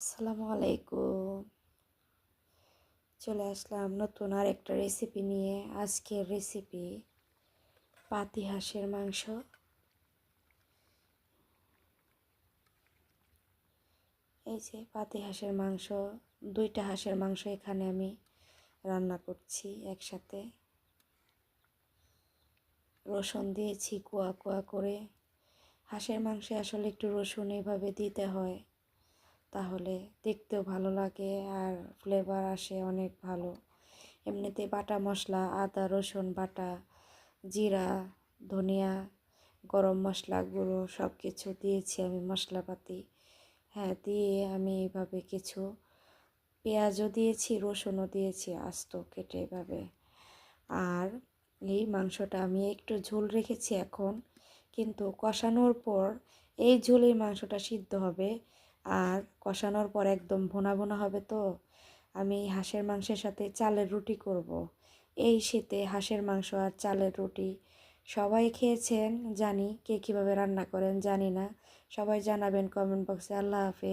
আসসালামু আলাইকুম। চলে আসলাম নতুন আর একটা রেসিপি নিয়ে। আজকের রেসিপি পাতি হাঁসের মাংস। এই যে পাতি হাঁসের মাংস, দুইটা হাঁসের মাংস এখানে আমি রান্না করছি একসাথে। রসুন দিয়েছি কোয়া কোয়া করে। হাঁসের মাংসে আসলে একটু রসুন এইভাবে দিতে হয়, তাহলে দেখতেও ভালো লাগে আর ফ্লেভার আসে অনেক ভালো। এমনিতে বাটা মশলা, আদা রসুন বাটা, জিরা, ধনিয়া, গরম মশলা গুঁড়ো সব কিছু দিয়েছি আমি মশলাপাতি। হ্যাঁ, দিয়ে আমি এইভাবে কিছু পেঁয়াজও দিয়েছি, রসুনও দিয়েছি আস্ত কেটে এভাবে। আর এই মাংসটা আমি একটু ঝোল রেখেছি এখন, কিন্তু কষানোর পর এই ঝোলেই মাংসটা সিদ্ধ হবে। আর কষানোর পর একদম ভুনা ভুনা হবে। তো আমি হাঁসের মাংসের সাথে চালের রুটি করব। এই শীতে হাঁসের মাংস আর চালের রুটি সবাই খেয়েছেন, জানি কে কীভাবে রান্না করেন জানি না। সবাই জানাবেন কমেন্ট বক্সে। আল্লাহ হাফেজ।